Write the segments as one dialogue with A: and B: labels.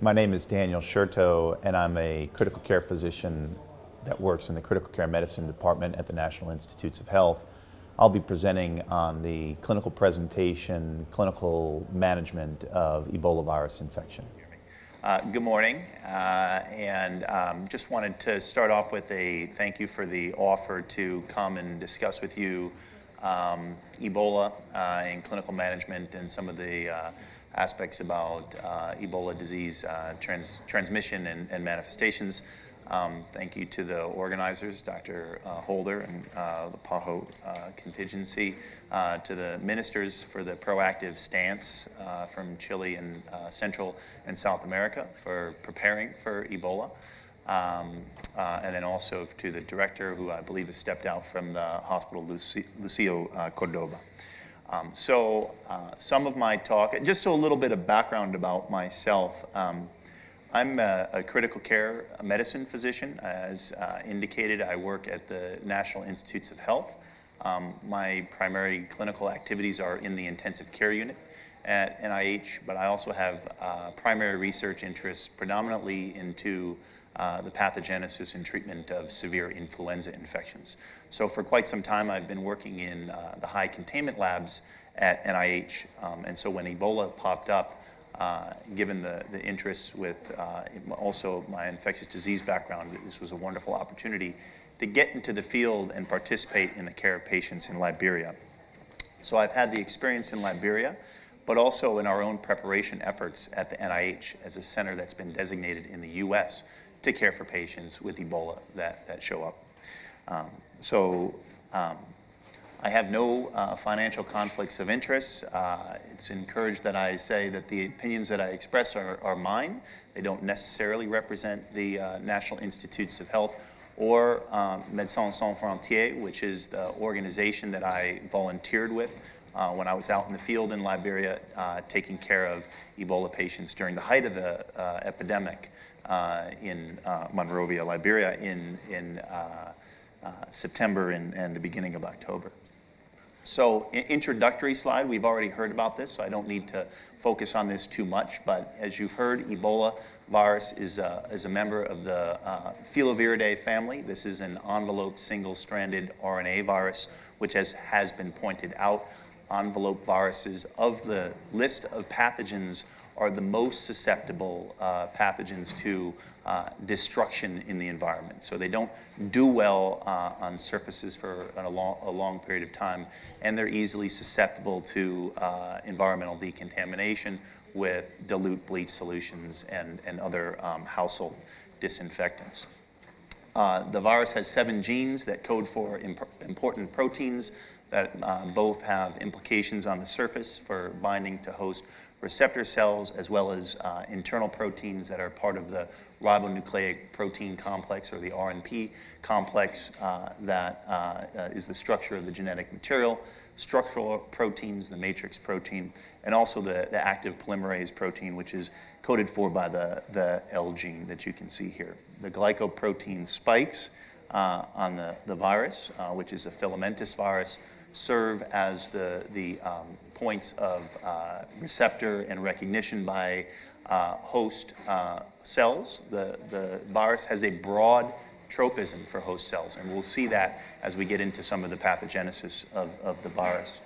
A: My name is Daniel Chertow, and I'm a critical care physician that works in the critical care medicine department at the National Institutes of Health. I'll be presenting on the clinical presentation, clinical management of Ebola virus infection.
B: Good morning, and just wanted to start off with a thank you for the offer to come and discuss with you Ebola and clinical management and some of the aspects about Ebola disease transmission and manifestations. Thank you to the organizers, Dr. Holder and the PAHO contingency, to the ministers for the proactive stance from Chile and Central and South America for preparing for Ebola. And then also to the director, who I believe has stepped out from the hospital, Lucio Cordoba. Some of my talk, just so a little bit of background about myself. I'm a critical care medicine physician. As indicated, I work at the National Institutes of Health. My primary clinical activities are in the intensive care unit at NIH, but I also have primary research interests predominantly into the pathogenesis and treatment of severe influenza infections. So for quite some time, I've been working in the high containment labs at NIH. And so when Ebola popped up, given the interests with also my infectious disease background, this was a wonderful opportunity to get into the field and participate in the care of patients in Liberia. So I've had the experience in Liberia, but also in our own preparation efforts at the NIH as a center that's been designated in the US to care for patients with Ebola that show up. I have no financial conflicts of interest. It's encouraged that I say that the opinions that I express are mine. They don't necessarily represent the National Institutes of Health or Médecins Sans Frontières, which is the organization that I volunteered with when I was out in the field in Liberia taking care of Ebola patients during the height of the epidemic in Monrovia, Liberia in September and the beginning of October. So, introductory slide, we've already heard about this, so I don't need to focus on this too much, but as you've heard, Ebola virus is a member of the Filoviridae family. This is an enveloped single-stranded RNA virus, which has been pointed out. Envelope viruses of the list of pathogens are the most susceptible pathogens to destruction in the environment. So they don't do well on surfaces for a long period of time, and they're easily susceptible to environmental decontamination with dilute bleach solutions and other household disinfectants. The virus has 7 genes that code for important proteins that both have implications on the surface for binding to host receptor cells, as well as internal proteins that are part of the ribonucleic protein complex, or the RNP complex, that is the structure of the genetic material, structural proteins, the matrix protein, and also the active polymerase protein, which is coded for by the L gene that you can see here. The glycoprotein spikes on the virus, which is a filamentous virus, serve as the points of receptor and recognition by host cells. The virus has a broad tropism for host cells, and we'll see that as we get into some of the pathogenesis of the virus.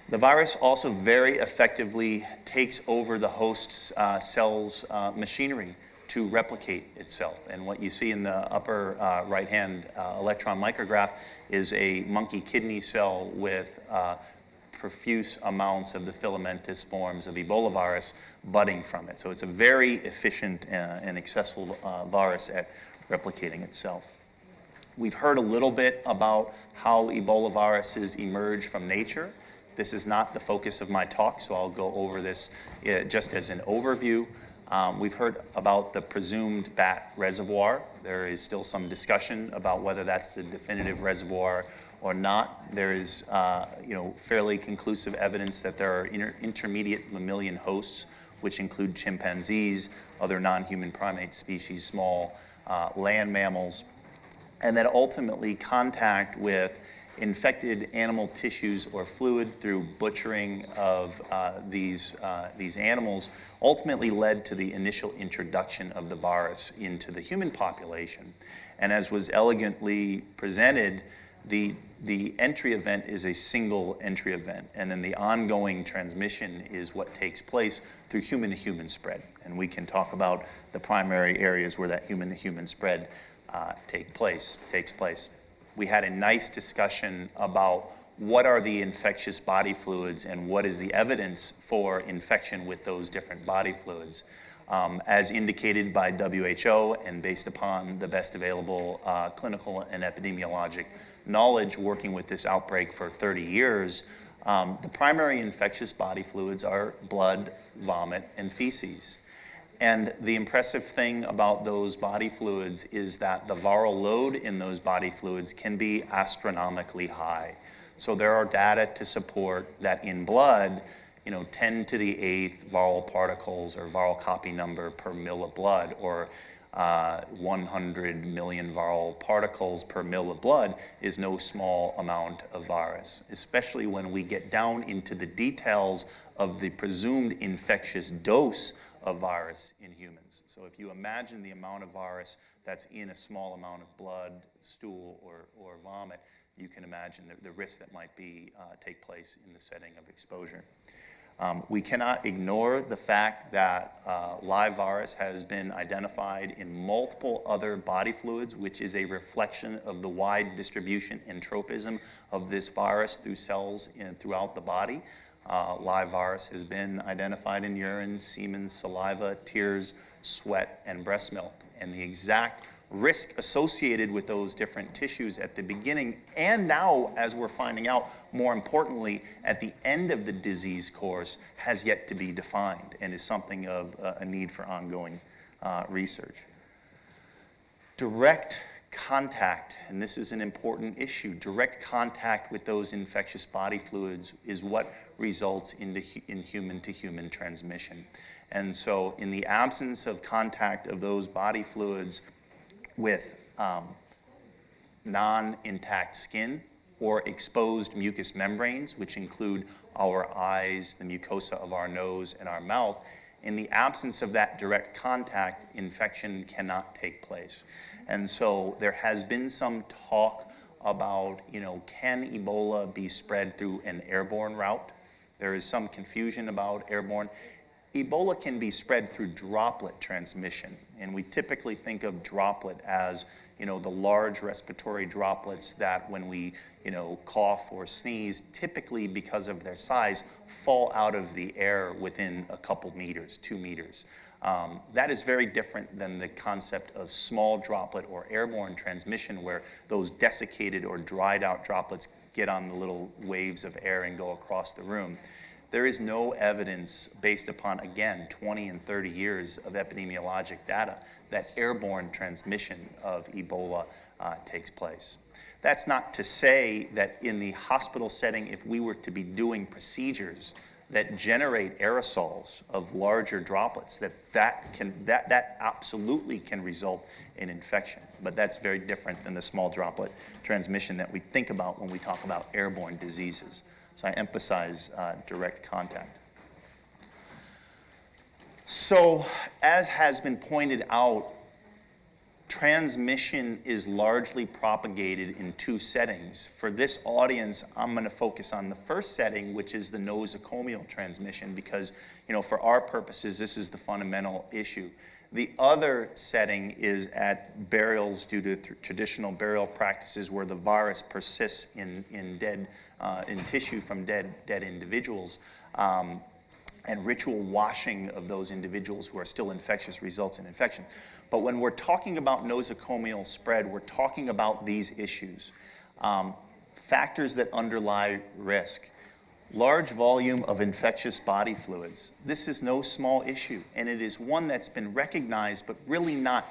B: The virus also very effectively takes over the host cell's machinery to replicate itself. And what you see in the upper right-hand electron micrograph is a monkey kidney cell with profuse amounts of the filamentous forms of Ebola virus budding from it. So it's a very efficient and accessible virus at replicating itself. We've heard a little bit about how Ebola viruses emerge from nature. This is not the focus of my talk, so I'll go over this just as an overview. We've heard about the presumed bat reservoir. There is still some discussion about whether that's the definitive reservoir or not. There is fairly conclusive evidence that there are intermediate mammalian hosts, which include chimpanzees, other non-human primate species, small land mammals, and that ultimately contact with infected animal tissues or fluid through butchering of these animals ultimately led to the initial introduction of the virus into the human population. And as was elegantly presented, the entry event is a single entry event, and then the ongoing transmission is what takes place through human-to-human spread. And we can talk about the primary areas where that human-to-human spread takes place. We had a nice discussion about what are the infectious body fluids and what is the evidence for infection with those different body fluids. As indicated by WHO and based upon the best available clinical and epidemiologic knowledge working with this outbreak for 30 years, the primary infectious body fluids are blood, vomit, and feces. And the impressive thing about those body fluids is that the viral load in those body fluids can be astronomically high. So there are data to support that in blood, 10 to the 8th viral particles or viral copy number per mil of blood, or 100 million viral particles per mil of blood is no small amount of virus, especially when we get down into the details of the presumed infectious dose of virus in humans. So if you imagine the amount of virus that's in a small amount of blood, stool, or vomit, you can imagine the risk that might take place in the setting of exposure. We cannot ignore the fact that live virus has been identified in multiple other body fluids, which is a reflection of the wide distribution and tropism of this virus through cells throughout the body. Live virus has been identified in urine, semen, saliva, tears, sweat, and breast milk. And the exact risk associated with those different tissues at the beginning, and now, as we're finding out, more importantly, at the end of the disease course, has yet to be defined and is something of a need for ongoing research. Direct contact, and this is an important issue, direct contact with those infectious body fluids is what results in human-to-human transmission. And so in the absence of contact of those body fluids with non-intact skin or exposed mucous membranes, which include our eyes, the mucosa of our nose, and our mouth, in the absence of that direct contact, infection cannot take place. And so there has been some talk about, can Ebola be spread through an airborne route? There is some confusion about airborne. Ebola can be spread through droplet transmission, and we typically think of droplet as, the large respiratory droplets that when we, cough or sneeze, typically because of their size, fall out of the air within a couple meters, 2 meters. That is very different than the concept of small droplet or airborne transmission, where those desiccated or dried out droplets get on the little waves of air and go across the room. There is no evidence based upon, again, 20 and 30 years of epidemiologic data that airborne transmission of Ebola takes place. That's not to say that in the hospital setting, if we were to be doing procedures that generate aerosols of larger droplets, that absolutely can result in infection. But that's very different than the small droplet transmission that we think about when we talk about airborne diseases. So I emphasize direct contact. So as has been pointed out, transmission is largely propagated in 2 settings. For this audience, I'm going to focus on the first setting, which is the nosocomial transmission, because, for our purposes, this is the fundamental issue. The other setting is at burials due to traditional burial practices where the virus persists in tissue from dead individuals, and ritual washing of those individuals who are still infectious results in infection. But when we're talking about nosocomial spread, we're talking about these issues. Factors that underlie risk. Large volume of infectious body fluids. This is no small issue, and it is one that's been recognized but really not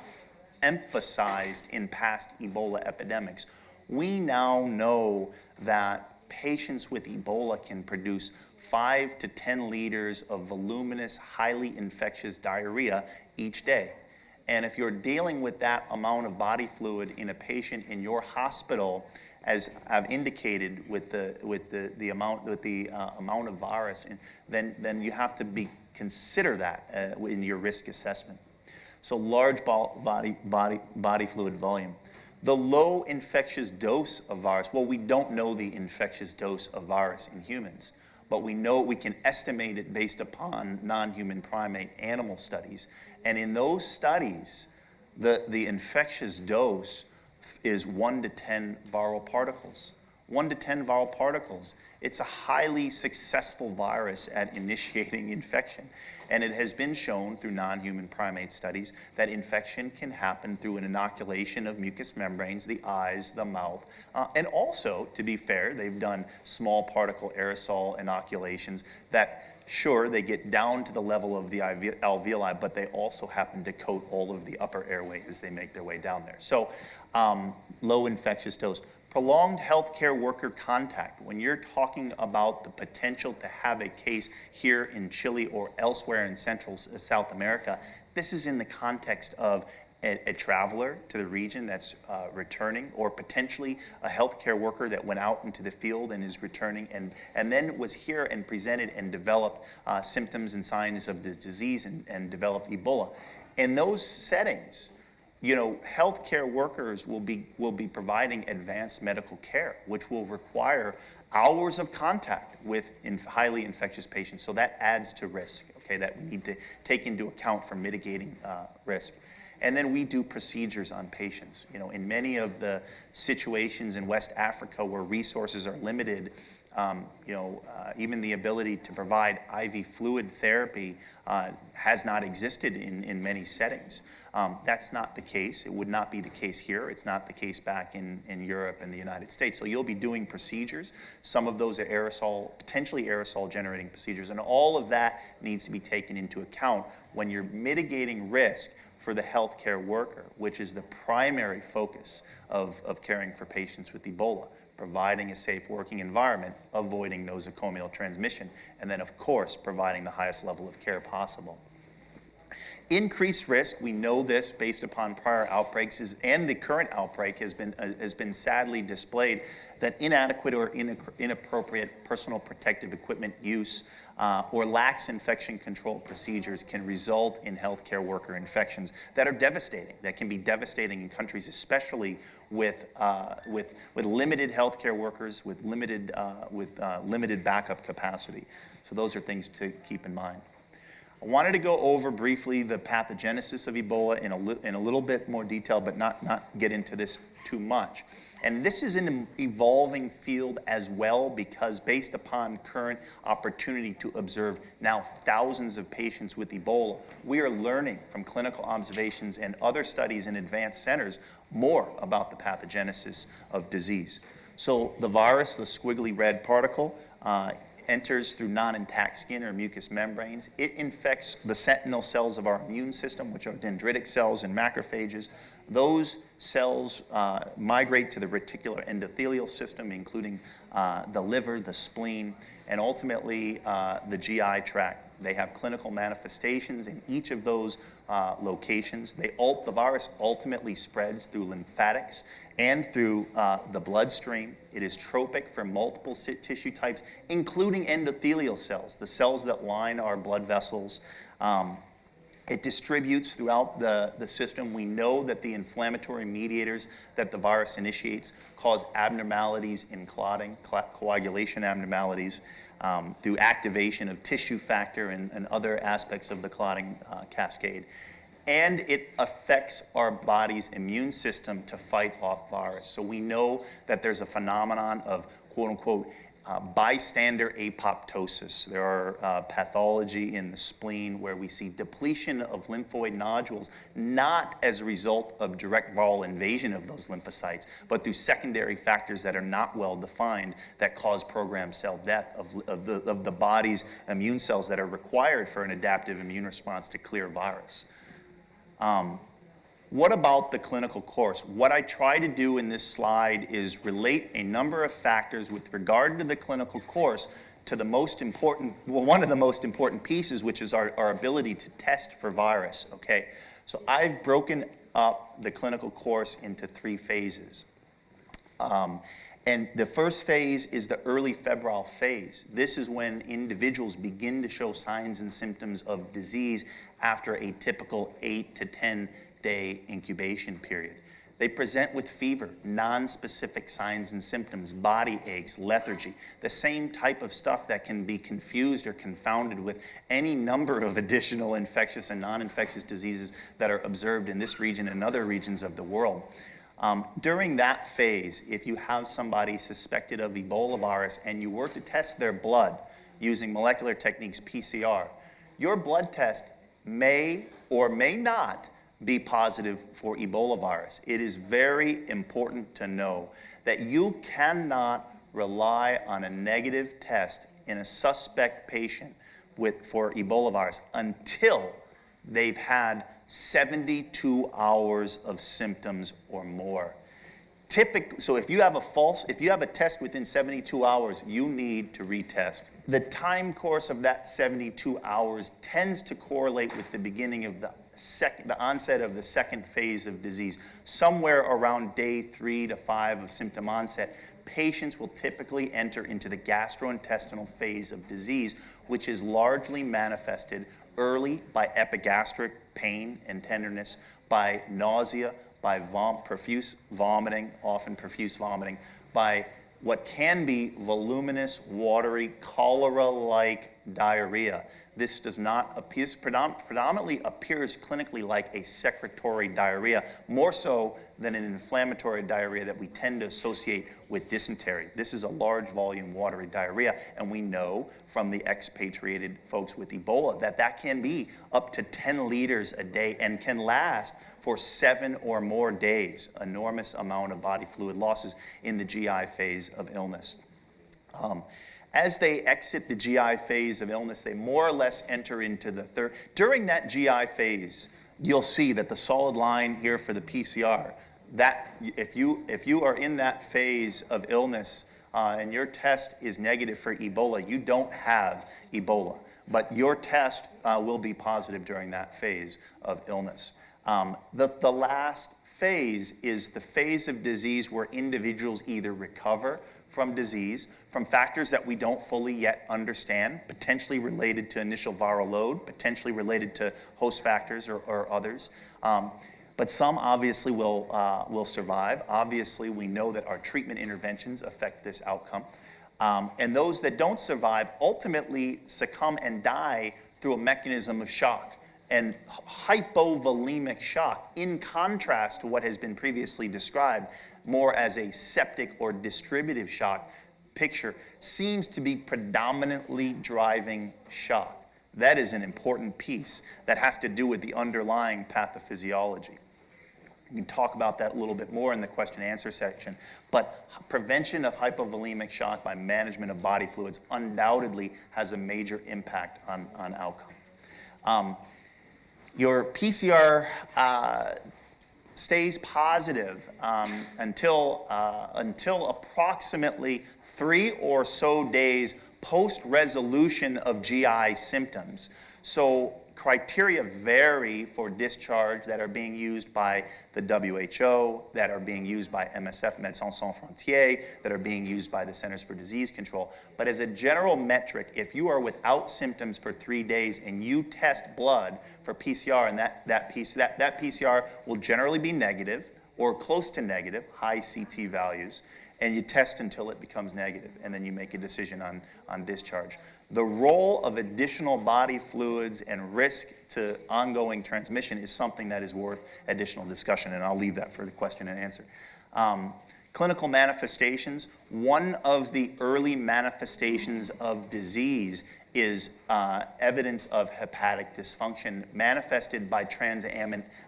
B: emphasized in past Ebola epidemics. We now know that patients with Ebola can produce 5 to 10 liters of voluminous, highly infectious diarrhea each day. And if you're dealing with that amount of body fluid in a patient in your hospital, as I've indicated with the amount of virus, then you have to consider that in your risk assessment. So large body fluid volume. The low infectious dose of virus, well, we don't know the infectious dose of virus in humans, but we know we can estimate it based upon non-human primate animal studies. And in those studies, the infectious dose is 1 to 10 viral particles. 1 to 10 viral particles. It's a highly successful virus at initiating infection. And it has been shown through non-human primate studies that infection can happen through an inoculation of mucous membranes, the eyes, the mouth. And also, to be fair, they've done small particle aerosol inoculations that, sure, they get down to the level of the alveoli, but they also happen to coat all of the upper airway as they make their way down there. So low infectious dose. Prolonged healthcare worker contact. When you're talking about the potential to have a case here in Chile or elsewhere in Central South America, this is in the context of a traveler to the region that's returning, or potentially a healthcare worker that went out into the field and is returning and then was here and presented and developed symptoms and signs of the disease and developed Ebola. In those settings, you know, healthcare workers will be providing advanced medical care, which will require hours of contact with highly infectious patients. So that adds to risk, okay, that we need to take into account for mitigating risk. And then we do procedures on patients. You know, in many of the situations in West Africa where resources are limited, even the ability to provide IV fluid therapy has not existed in many settings. That's not the case. It would not be the case here. It's not the case back in Europe and the United States. So you'll be doing procedures. Some of those are potentially aerosol generating procedures, and all of that needs to be taken into account when you're mitigating risk for the healthcare worker, which is the primary focus of caring for patients with Ebola. Providing a safe working environment, avoiding nosocomial transmission, and then, of course, providing the highest level of care possible. Increased risk, we know this based upon prior outbreaks, and the current outbreak has been sadly displayed, that inadequate or inappropriate personal protective equipment use or lax infection control procedures can result in healthcare worker infections that are devastating, that can be devastating in countries, especially with limited healthcare workers, with limited backup capacity. So those are things to keep in mind. I wanted to go over briefly the pathogenesis of Ebola in a little bit more detail, but not get into this too much. And this is an evolving field as well, because based upon current opportunity to observe now thousands of patients with Ebola, we are learning from clinical observations and other studies in advanced centers more about the pathogenesis of disease. So the virus, the squiggly red particle, enters through non-intact skin or mucous membranes. It infects the sentinel cells of our immune system, which are dendritic cells and macrophages. Those cells migrate to the reticular endothelial system, including the liver, the spleen, and ultimately the GI tract. They have clinical manifestations in each of those locations. The virus ultimately spreads through lymphatics and through the bloodstream. It is tropic for multiple tissue types, including endothelial cells, the cells that line our blood vessels. It distributes throughout the system. We know that the inflammatory mediators that the virus initiates cause abnormalities in clotting, coagulation abnormalities, through activation of tissue factor and other aspects of the clotting cascade. And it affects our body's immune system to fight off virus. So we know that there's a phenomenon of, quote unquote, bystander apoptosis. There are pathology in the spleen where we see depletion of lymphoid nodules, not as a result of direct viral invasion of those lymphocytes, but through secondary factors that are not well defined that cause programmed cell death of the body's immune cells that are required for an adaptive immune response to clear virus. What about the clinical course? What I try to do in this slide is relate a number of factors with regard to the clinical course to the most important, well, one of the most important pieces, which is our ability to test for virus, okay? So I've broken up the clinical course into 3 phases. And the first phase is the early febrile phase. This is when individuals begin to show signs and symptoms of disease after a typical 8 to 10 day incubation period. They present with fever, non-specific signs and symptoms, body aches, lethargy, the same type of stuff that can be confused or confounded with any number of additional infectious and non-infectious diseases that are observed in this region and other regions of the world. During that phase, if you have somebody suspected of Ebola virus and you were to test their blood using molecular techniques, PCR, your blood test may or may not be positive for Ebola virus. It is very important to know that you cannot rely on a negative test in a suspect patient for Ebola virus until they've had 72 hours of symptoms or more. Typically, so if you have a test within 72 hours, you need to retest. The time course of that 72 hours tends to correlate with the beginning of the onset of the second phase of disease. Somewhere around day 3 to 5 of symptom onset, patients will typically enter into the gastrointestinal phase of disease, which is largely manifested early by epigastric pain and tenderness, by nausea, by profuse vomiting, often profuse vomiting, by what can be voluminous, watery, cholera-like diarrhea. This predominantly appears clinically like a secretory diarrhea, more so than an inflammatory diarrhea that we tend to associate with dysentery. This is a large volume watery diarrhea, and we know from the expatriated folks with Ebola that can be up to 10 liters a day and can last for 7 or more days. Enormous amount of body fluid losses in the GI phase of illness. As they exit the GI phase of illness, they more or less enter into the third. During that GI phase, you'll see that the solid line here for the PCR, that if you are in that phase of illness and your test is negative for Ebola, you don't have Ebola, but your test will be positive during that phase of illness. The last phase is the phase of disease where individuals either recover from disease, from factors that we don't fully yet understand, potentially related to initial viral load, potentially related to host factors or others. But some obviously will survive. Obviously, we know that our treatment interventions affect this outcome. And those that don't survive ultimately succumb and die through a mechanism of shock. And hypovolemic shock, in contrast to what has been previously described more as a septic or distributive shock picture, seems to be predominantly driving shock. That is an important piece that has to do with the underlying pathophysiology. We can talk about that a little bit more in the question and answer section. But prevention of hypovolemic shock by management of body fluids undoubtedly has a major impact on outcome. Your PCR stays positive until approximately 3 or so days post-resolution of GI symptoms. So criteria vary for discharge that are being used by the WHO, that are being used by MSF, Médecins Sans Frontières, that are being used by the Centers for Disease Control. But as a general metric, if you are without symptoms for 3 days and you test blood for PCR, and that PCR will generally be negative or close to negative, high CT values, and you test until it becomes negative, and then you make a decision on discharge. The role of additional body fluids and risk to ongoing transmission is something that is worth additional discussion, and I'll leave that for the question and answer. Clinical manifestations. One of the early manifestations of disease is evidence of hepatic dysfunction manifested by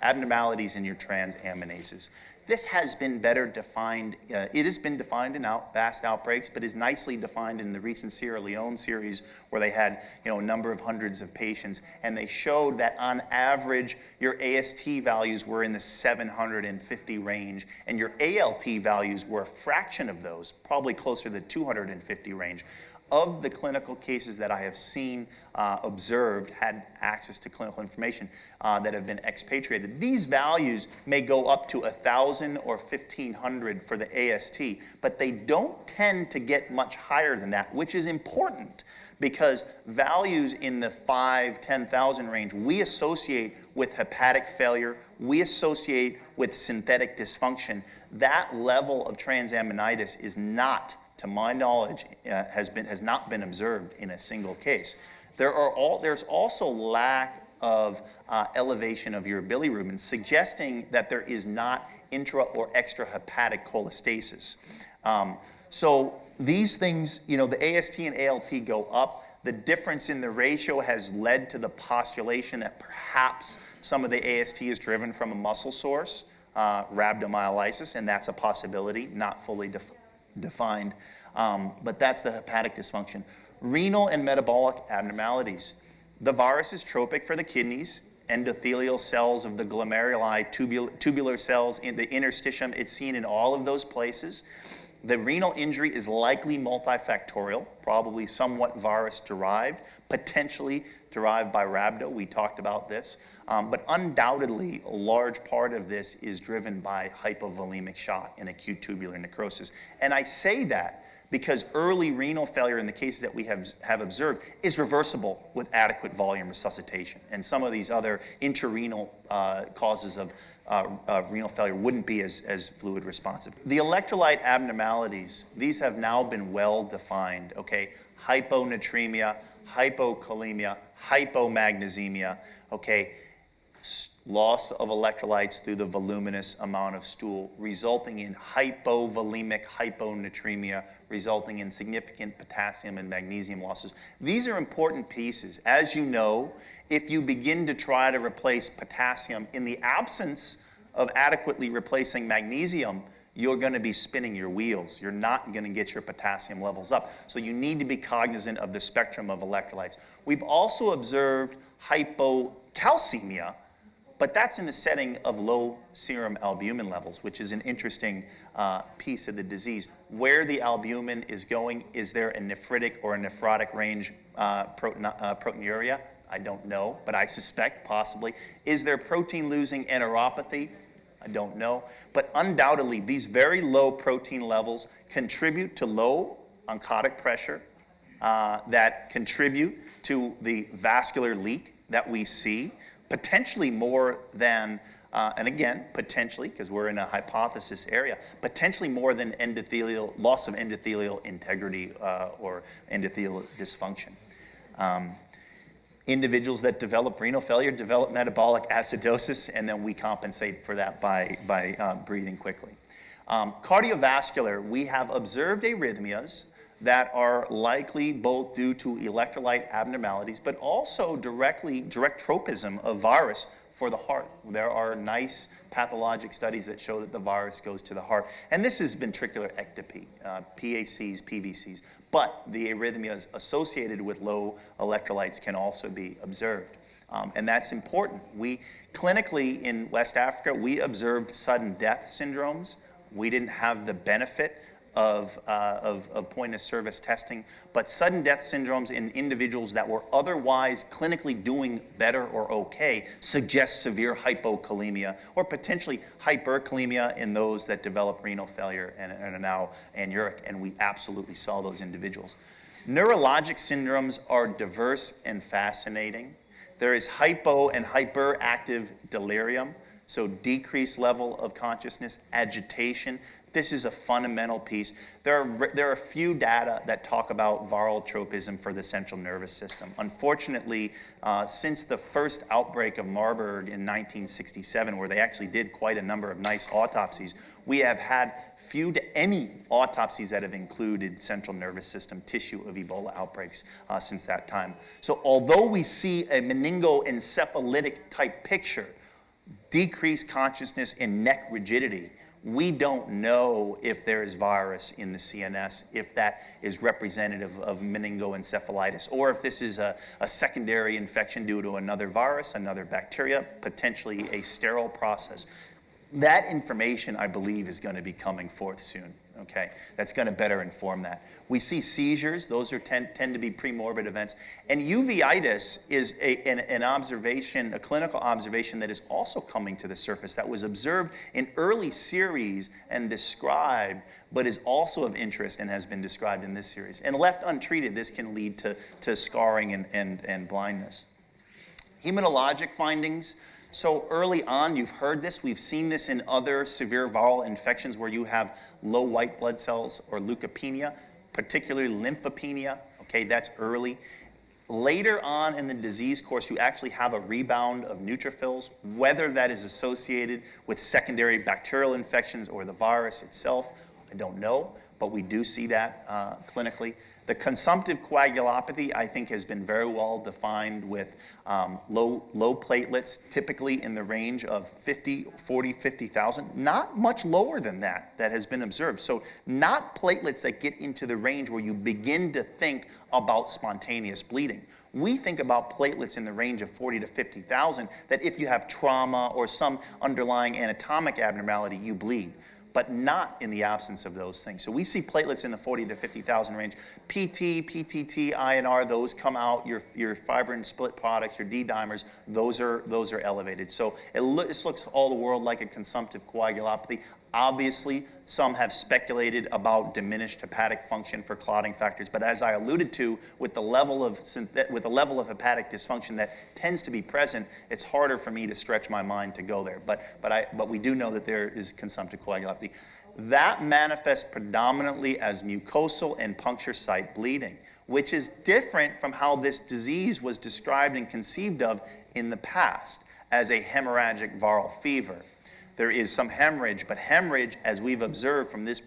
B: abnormalities in your transaminases. This has been better defined. It has been defined in vast outbreaks, but is nicely defined in the recent Sierra Leone series where they had a number of hundreds of patients, and they showed that on average your AST values were in the 750 range, and your ALT values were a fraction of those, probably closer to the 250 range. of the clinical cases that I have seen, observed, had access to clinical information that have been expatriated, these values may go up to 1,000 or 1,500 for the AST, but they don't tend to get much higher than that, which is important because values in the 5,000, 10,000 range we associate with hepatic failure, we associate with synthetic dysfunction. That level of transaminitis is not, to my knowledge, has not been observed in a single case. There's also lack of elevation of your bilirubin, suggesting that there is not intra or extrahepatic cholestasis. So these things, you know, the AST and ALT go up. The difference in the ratio has led to the postulation that perhaps some of the AST is driven from a muscle source, rhabdomyolysis, and that's a possibility, not fully defined. But that's the hepatic dysfunction. Renal and metabolic abnormalities. The virus is tropic for the kidneys, endothelial cells of the glomeruli, tubular cells in the interstitium. It's seen in all of those places. The renal injury is likely multifactorial, probably somewhat virus-derived, potentially derived by rhabdo. We talked about this. But undoubtedly, a large part of this is driven by hypovolemic shock and acute tubular necrosis. And I say that because early renal failure in the cases that we have observed is reversible with adequate volume resuscitation. And some of these other intrarenal causes of renal failure wouldn't be as fluid responsive. The electrolyte abnormalities, these have now been well defined, okay? Hyponatremia, hypokalemia, hypomagnesemia, okay? Loss of electrolytes through the voluminous amount of stool, resulting in hypovolemic hyponatremia, resulting in significant potassium and magnesium losses. These are important pieces. As you know, if you begin to try to replace potassium in the absence of adequately replacing magnesium, you're going to be spinning your wheels. You're not going to get your potassium levels up. So you need to be cognizant of the spectrum of electrolytes. We've also observed hypocalcemia, but that's in the setting of low serum albumin levels, which is an interesting piece of the disease. Where the albumin is going, is there a nephritic or a nephrotic range proteinuria? I don't know, but I suspect possibly. Is there protein-losing enteropathy? I don't know. But undoubtedly, these very low protein levels contribute to low oncotic pressure that contribute to the vascular leak that we see, potentially more than, and again, potentially, because we're in a hypothesis area, potentially more than loss of endothelial integrity or endothelial dysfunction. Individuals that develop renal failure develop metabolic acidosis, and then we compensate for that by breathing quickly. Cardiovascular, we have observed arrhythmias that are likely both due to electrolyte abnormalities, but also direct tropism of virus for the heart. There are nice pathologic studies that show that the virus goes to the heart. And this is ventricular ectopy, PACs, PVCs. But the arrhythmias associated with low electrolytes can also be observed. And that's important. We clinically in West Africa, we observed sudden death syndromes. We didn't have the benefit of point of service testing, but sudden death syndromes in individuals that were otherwise clinically doing better or okay suggest severe hypokalemia or potentially hyperkalemia in those that develop renal failure and are now anuric, and we absolutely saw those individuals. Neurologic syndromes are diverse and fascinating. There is hypo and hyperactive delirium, so decreased level of consciousness, agitation. This is a fundamental piece. There are a few data that talk about viral tropism for the central nervous system. Unfortunately, since the first outbreak of Marburg in 1967, where they actually did quite a number of nice autopsies, we have had few to any autopsies that have included central nervous system tissue of Ebola outbreaks since that time. So although we see a meningoencephalitic type picture, decreased consciousness and neck rigidity, we don't know if there is virus in the CNS, if that is representative of meningoencephalitis, or if this is a secondary infection due to another virus, another bacteria, potentially a sterile process. That information, I believe, is going to be coming forth soon. Okay, that's going to better inform that. We see seizures; those tend to be premorbid events. And uveitis is an observation, a clinical observation that is also coming to the surface that was observed in early series and described, but is also of interest and has been described in this series. And left untreated, this can lead to scarring and blindness. Hematologic findings. So early on, you've heard this. We've seen this in other severe viral infections where you have low white blood cells or leukopenia, particularly lymphopenia. Okay, that's early. Later on in the disease course, you actually have a rebound of neutrophils. Whether that is associated with secondary bacterial infections or the virus itself, I don't know, but we do see that clinically. The consumptive coagulopathy, I think, has been very well defined with low platelets, typically in the range of 50,000, not much lower than that has been observed. So not platelets that get into the range where you begin to think about spontaneous bleeding. We think about platelets in the range of 40 to 50,000, that if you have trauma or some underlying anatomic abnormality, you bleed, but not in the absence of those things. So we see platelets in the 40 to 50,000 range. PT, PTT, INR, those come out. Your fibrin split products, your D-dimers, those are elevated. So this looks all the world like a consumptive coagulopathy. Obviously, some have speculated about diminished hepatic function for clotting factors, but as I alluded to, with the level of hepatic dysfunction that tends to be present, it's harder for me to stretch my mind to go there. But we do know that there is consumptive coagulopathy. That manifests predominantly as mucosal and puncture site bleeding, which is different from how this disease was described and conceived of in the past as a hemorrhagic viral fever. There is some hemorrhage, but hemorrhage, as we've observed from this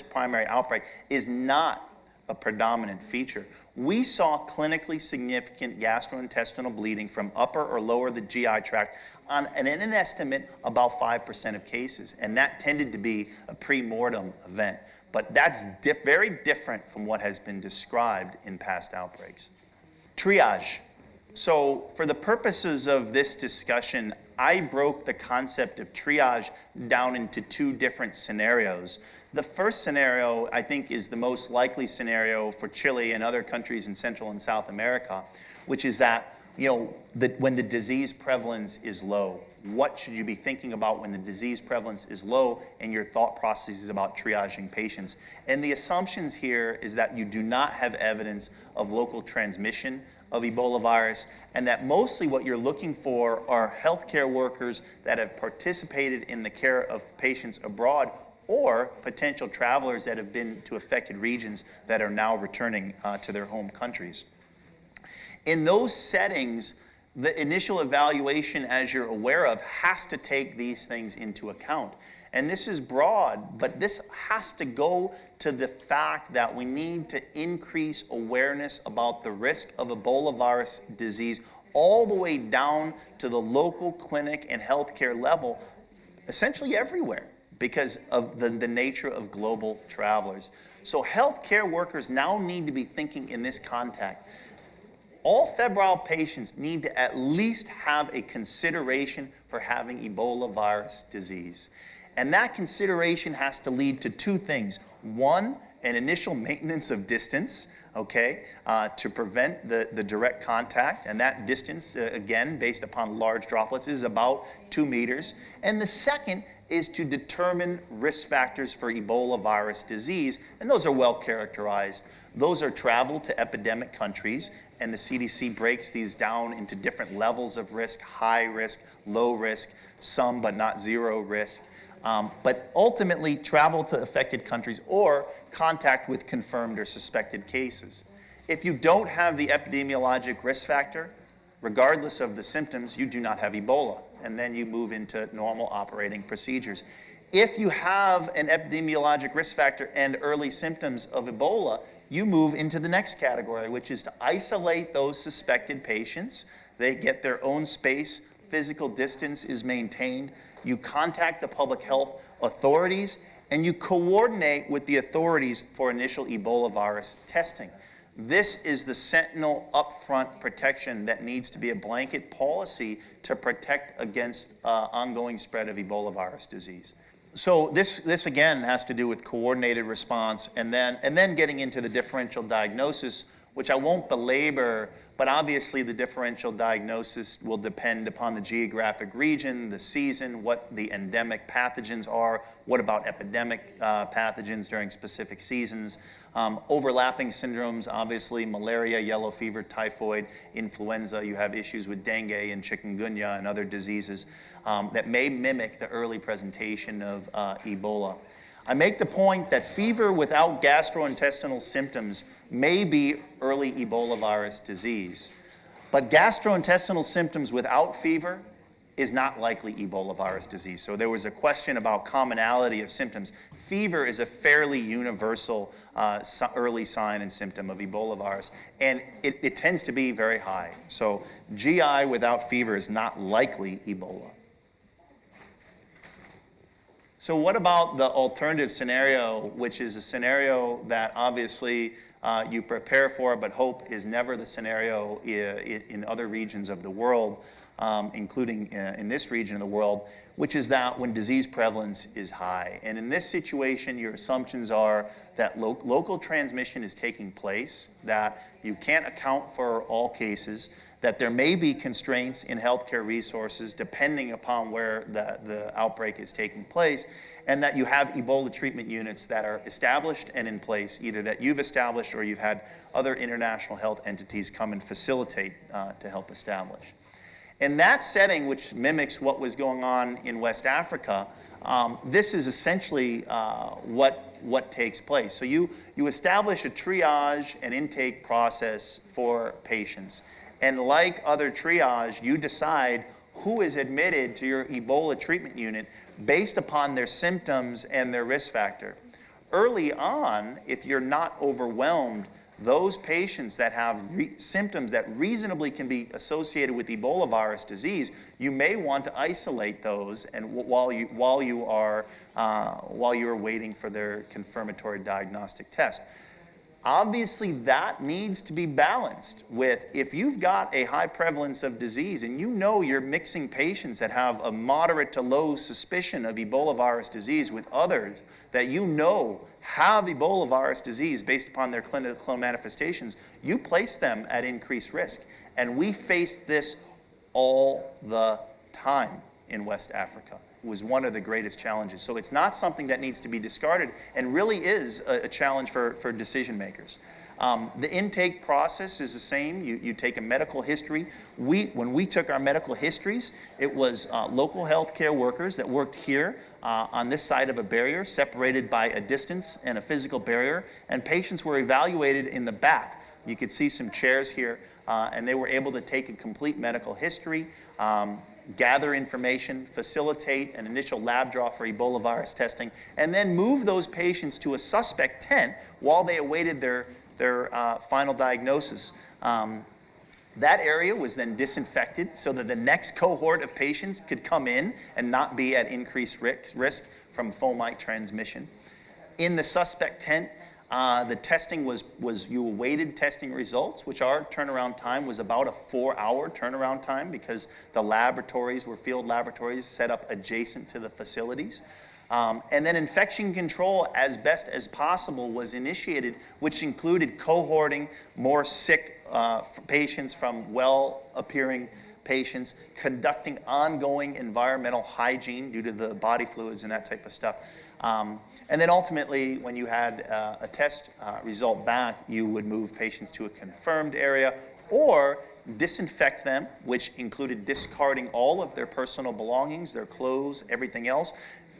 B: primary outbreak, is not a predominant feature. We saw clinically significant gastrointestinal bleeding from upper or lower the GI tract on an estimate about 5% of cases, and that tended to be a pre-mortem event. But that's very different from what has been described in past outbreaks. Triage. So for the purposes of this discussion, I broke the concept of triage down into two different scenarios. The first scenario, I think, is the most likely scenario for Chile and other countries in Central and South America, which is that, when the disease prevalence is low. What should you be thinking about when the disease prevalence is low and your thought process is about triaging patients? And the assumptions here is that you do not have evidence of local transmission of Ebola virus, and that mostly what you're looking for are healthcare workers that have participated in the care of patients abroad or potential travelers that have been to affected regions that are now returning to their home countries. In those settings, the initial evaluation, as you're aware of, has to take these things into account. And this is broad, but this has to go to the fact that we need to increase awareness about the risk of Ebola virus disease all the way down to the local clinic and healthcare level, essentially everywhere, because of the nature of global travelers. So healthcare workers now need to be thinking in this context. All febrile patients need to at least have a consideration for having Ebola virus disease. And that consideration has to lead to two things. One, an initial maintenance of distance, to prevent the direct contact. And that distance, again, based upon large droplets, is about 2 meters. And the second is to determine risk factors for Ebola virus disease. And those are well characterized. Those are travel to epidemic countries. And the CDC breaks these down into different levels of risk: high risk, low risk, some but not zero risk. But ultimately, travel to affected countries or contact with confirmed or suspected cases. If you don't have the epidemiologic risk factor, regardless of the symptoms, you do not have Ebola, and then you move into normal operating procedures. If you have an epidemiologic risk factor and early symptoms of Ebola, you move into the next category, which is to isolate those suspected patients. They get their own space, physical distance is maintained. You contact the public health authorities, and you coordinate with the authorities for initial Ebola virus testing. This is the sentinel upfront protection that needs to be a blanket policy to protect against ongoing spread of Ebola virus disease. So this again has to do with coordinated response, and then getting into the differential diagnosis, which I won't belabor, but obviously the differential diagnosis will depend upon the geographic region, the season, what the endemic pathogens are, what about epidemic pathogens during specific seasons, overlapping syndromes, obviously malaria, yellow fever, typhoid, influenza. You have issues with dengue and chikungunya and other diseases that may mimic the early presentation of Ebola. I make the point that fever without gastrointestinal symptoms may be early Ebola virus disease, but gastrointestinal symptoms without fever is not likely Ebola virus disease. So there was a question about commonality of symptoms. Fever is a fairly universal early sign and symptom of Ebola virus, and it tends to be very high. So GI without fever is not likely Ebola. So what about the alternative scenario, which is a scenario that obviously you prepare for, but hope is never the scenario in other regions of the world, including in this region of the world, which is that when disease prevalence is high. And in this situation, your assumptions are that local transmission is taking place, that you can't account for all cases, that there may be constraints in healthcare resources depending upon where the outbreak is taking place, and that you have Ebola treatment units that are established and in place, either that you've established or you've had other international health entities come and facilitate to help establish. In that setting, which mimics what was going on in West Africa, this is essentially what takes place. So you establish a triage and intake process for patients. And like other triage, you decide who is admitted to your Ebola treatment unit based upon their symptoms and their risk factor. Early on, if you're not overwhelmed, those patients that have symptoms that reasonably can be associated with Ebola virus disease, you may want to isolate those, and while you are waiting for their confirmatory diagnostic test. Obviously, that needs to be balanced with, if you've got a high prevalence of disease and you know you're mixing patients that have a moderate to low suspicion of Ebola virus disease with others that you know have Ebola virus disease based upon their clinical manifestations, you place them at increased risk. And we faced this all the time in West Africa. It was one of the greatest challenges. So it's not something that needs to be discarded and really is a challenge for decision makers. The intake process is the same. You take a medical history. When we took our medical histories, it was local healthcare workers that worked here on this side of a barrier, separated by a distance and a physical barrier, and patients were evaluated in the back. You could see some chairs here, and they were able to take a complete medical history, gather information, facilitate an initial lab draw for Ebola virus testing, and then move those patients to a suspect tent while they awaited their final diagnosis. That area was then disinfected so that the next cohort of patients could come in and not be at increased risk from fomite transmission. In the suspect tent, the testing was you awaited testing results, which our turnaround time was about a 4-hour turnaround time because the laboratories were field laboratories set up adjacent to the facilities. And then infection control as best as possible was initiated, which included cohorting more sick patients from well-appearing patients, conducting ongoing environmental hygiene due to the body fluids and that type of stuff. And then ultimately, when you had a test result back, you would move patients to a confirmed area or disinfect them, which included discarding all of their personal belongings, their clothes, everything else,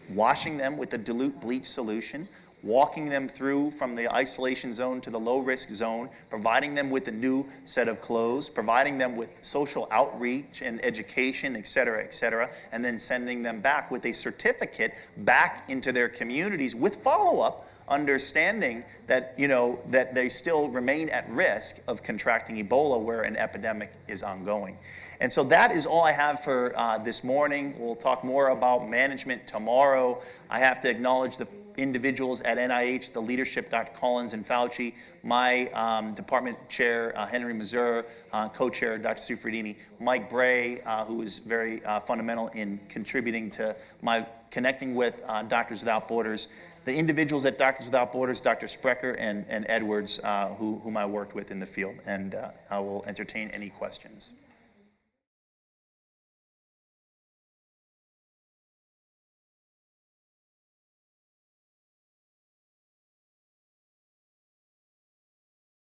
B: washing them with a dilute bleach solution, walking them through from the isolation zone to the low-risk zone, providing them with a new set of clothes, providing them with social outreach and education, et cetera, and then sending them back with a certificate back into their communities with follow-up understanding that, that they still remain at risk of contracting Ebola where an epidemic is ongoing. And so that is all I have for this morning. We'll talk more about management tomorrow. I have to acknowledge the individuals at NIH, the leadership, Dr. Collins and Fauci, my department chair, Henry Mazur, co-chair, Dr. Sufredini, Mike Bray, who was very fundamental in contributing to my connecting with Doctors Without Borders, the individuals at Doctors Without Borders, Dr. Sprecher and Edwards, whom I worked with in the field, and I will entertain any questions.